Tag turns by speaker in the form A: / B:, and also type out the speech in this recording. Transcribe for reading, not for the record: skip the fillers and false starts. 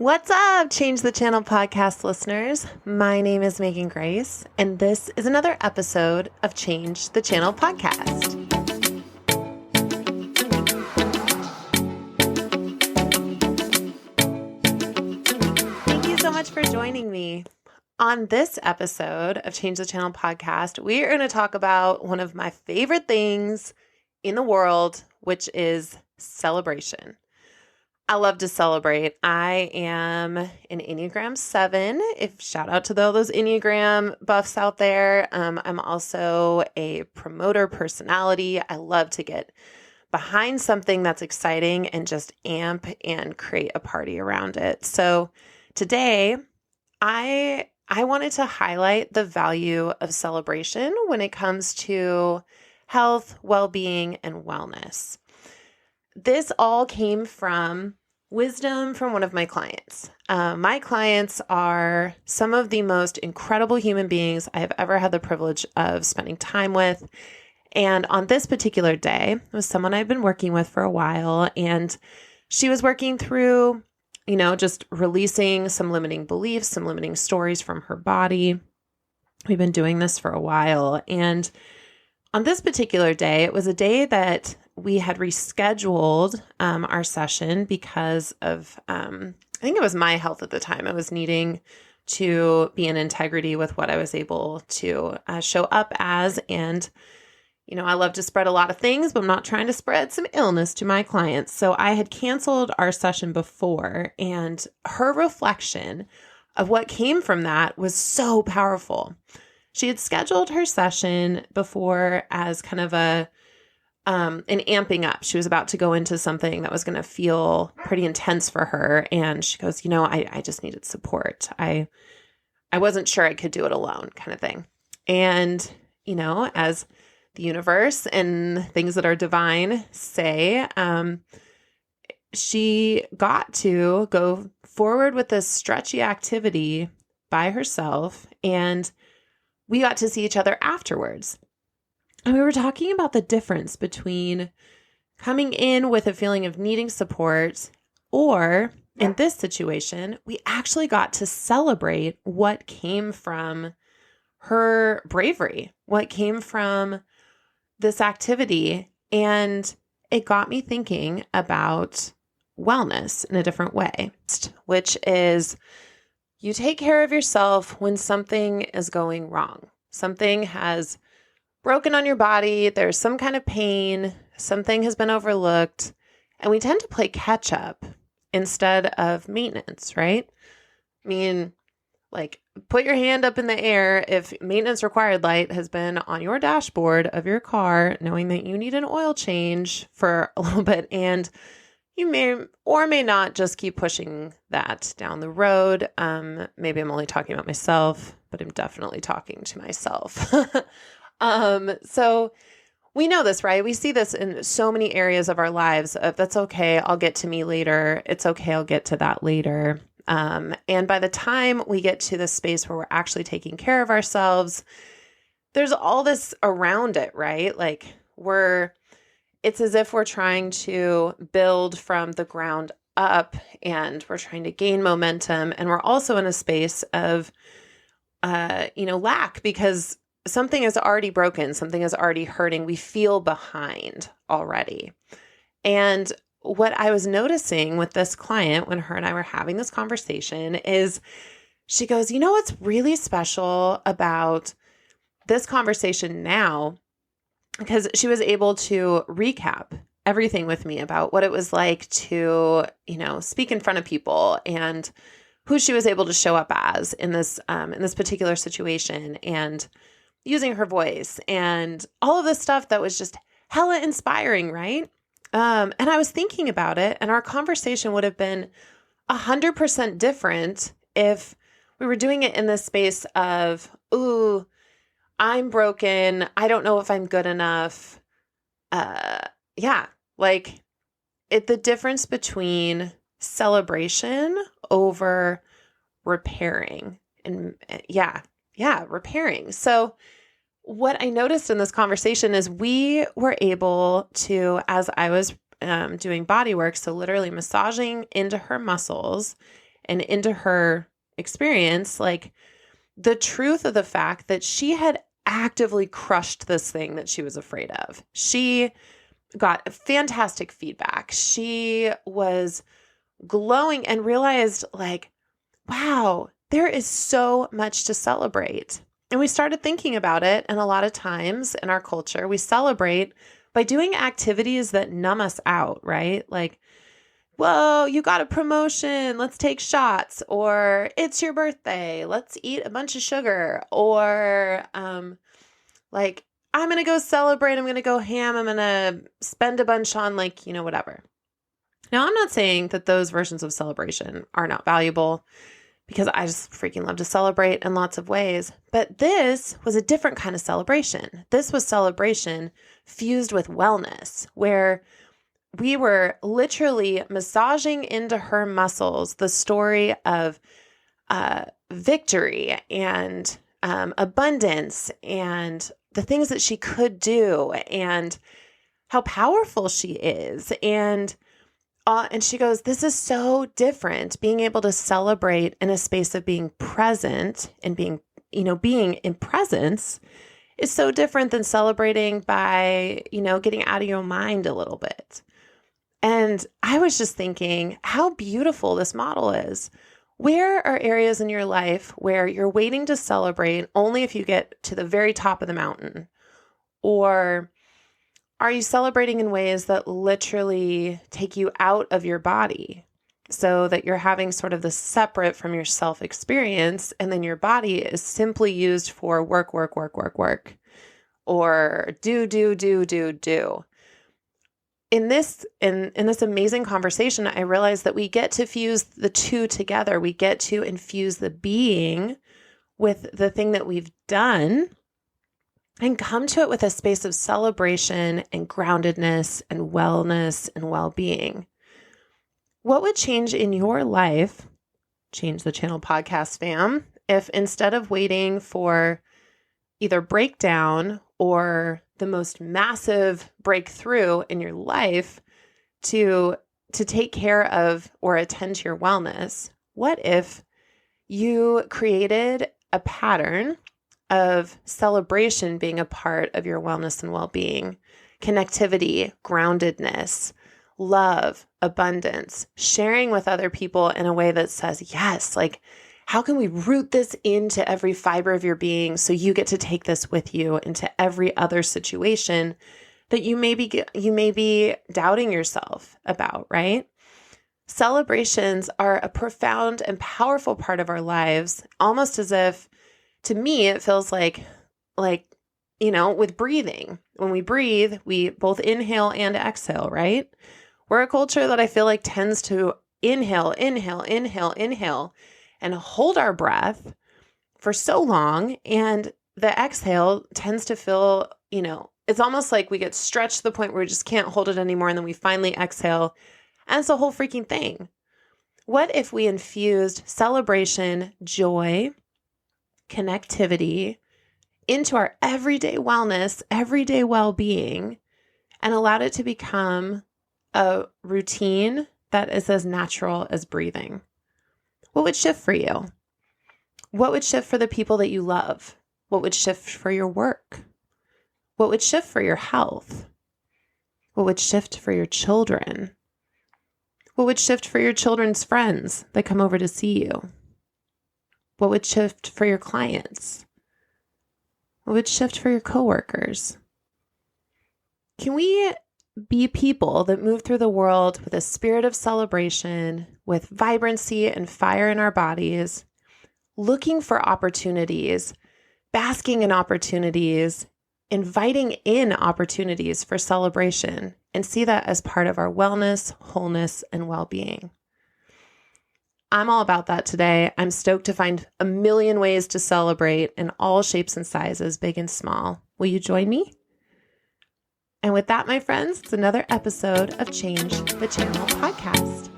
A: What's up, Change the Channel podcast listeners? My name is Megan Grace, and this is another episode of Change the Channel podcast. Thank you so much for joining me. On this episode of Change the Channel podcast, we are going to talk about one of my favorite things in the world, which is celebration. I love to celebrate. I am an Enneagram 7. Shout out to all those Enneagram buffs out there. I'm also a promoter personality. I love to get behind something that's exciting and just amp and create a party around it. So today, I wanted to highlight the value of celebration when it comes to health, well-being, and wellness. This all came from wisdom from one of my clients. My clients are some of the most incredible human beings I have ever had the privilege of spending time with. And on this particular day, it was someone I've been working with for a while, and she was working through, just releasing some limiting beliefs, some limiting stories from her body. We've been doing this for a while. And on this particular day, it was a day that we had rescheduled our session because of, I think it was my health at the time. I was needing to be in integrity with what I was able to show up as. And, I love to spread a lot of things, but I'm not trying to spread some illness to my clients. So I had canceled our session before, and her reflection of what came from that was so powerful. She had scheduled her session before as kind of an amping up. She was about to go into something that was going to feel pretty intense for her. And she goes, I just needed support. I wasn't sure I could do it alone, kind of thing. And, as the universe and things that are divine say, she got to go forward with this stretchy activity by herself, and we got to see each other afterwards. And we were talking about the difference between coming in with a feeling of needing support, or in this situation, we actually got to celebrate what came from her bravery, what came from this activity. And it got me thinking about wellness in a different way, which is you take care of yourself when something is going wrong. Something has broken on your body, there's some kind of pain, something has been overlooked, and we tend to play catch up instead of maintenance, right? I mean, put your hand up in the air if maintenance required light has been on your dashboard of your car, knowing that you need an oil change for a little bit, and you may or may not just keep pushing that down the road. Maybe I'm only talking about myself, but I'm definitely talking to myself. So we know this, right? We see this in so many areas of our lives of that's okay, I'll get to me later. It's okay, I'll get to that later. And by the time we get to the space where we're actually taking care of ourselves, there's all this around it, right? It's as if we're trying to build from the ground up, and we're trying to gain momentum. And we're also in a space of, lack, because something is already broken. Something is already hurting. We feel behind already. And what I was noticing with this client when her and I were having this conversation is she goes, what's really special about this conversation now? Because she was able to recap everything with me about what it was like to, speak in front of people and who she was able to show up as in this particular situation, and using her voice and all of this stuff that was just hella inspiring, right? And I was thinking about it, and our conversation would have been 100% different if we were doing it in this space of, ooh, I'm broken. I don't know if I'm good enough. The difference between celebration over repairing and repairing. So what I noticed in this conversation is we were able to, as I was doing body work, so literally massaging into her muscles and into her experience, like the truth of the fact that she had actively crushed this thing that she was afraid of. She got fantastic feedback. She was glowing and realized like, wow, there is so much to celebrate. And we started thinking about it. And a lot of times in our culture, we celebrate by doing activities that numb us out, right? Like, whoa, you got a promotion. Let's take shots. Or it's your birthday. Let's eat a bunch of sugar. Or like, I'm going to go celebrate. I'm going to go ham. I'm going to spend a bunch on like, whatever. Now, I'm not saying that those versions of celebration are not valuable, because I just freaking love to celebrate in lots of ways. But this was a different kind of celebration. This was celebration fused with wellness, where we were literally massaging into her muscles the story of victory and abundance and the things that she could do and how powerful she is. And she goes, this is so different. Being able to celebrate in a space of being present and being in presence is so different than celebrating by, getting out of your mind a little bit. And I was just thinking how beautiful this model is. Where are areas in your life where you're waiting to celebrate only if you get to the very top of the mountain? Or are you celebrating in ways that literally take you out of your body so that you're having sort of the separate from yourself experience, and then your body is simply used for work, or do. In this amazing conversation, I realized that we get to fuse the two together. We get to infuse the being with the thing that we've done and come to it with a space of celebration and groundedness and wellness and well-being. What would change in your life, Change the Channel podcast fam, if instead of waiting for either breakdown or the most massive breakthrough in your life to take care of or attend to your wellness, what if you created a pattern of celebration being a part of your wellness and well-being, connectivity, groundedness, love, abundance, sharing with other people in a way that says, yes, like, how can we root this into every fiber of your being so you get to take this with you into every other situation that you may be doubting yourself about, right? Celebrations are a profound and powerful part of our lives, almost as if, to me, it feels like, with breathing. When we breathe, we both inhale and exhale, right? We're a culture that I feel like tends to inhale, and hold our breath for so long. And the exhale tends to feel, it's almost like we get stretched to the point where we just can't hold it anymore. And then we finally exhale. And it's a whole freaking thing. What if we infused celebration, joy, connectivity into our everyday wellness, everyday well-being, and allowed it to become a routine that is as natural as breathing? What would shift for you? What would shift for the people that you love? What would shift for your work? What would shift for your health? What would shift for your children? What would shift for your children's friends that come over to see you? What would shift for your clients? What would shift for your coworkers? Can we be people that move through the world with a spirit of celebration, with vibrancy and fire in our bodies, looking for opportunities, basking in opportunities, inviting in opportunities for celebration, and see that as part of our wellness, wholeness, and well-being? I'm all about that today. I'm stoked to find a million ways to celebrate in all shapes and sizes, big and small. Will you join me? And with that, my friends, it's another episode of Change the Channel podcast.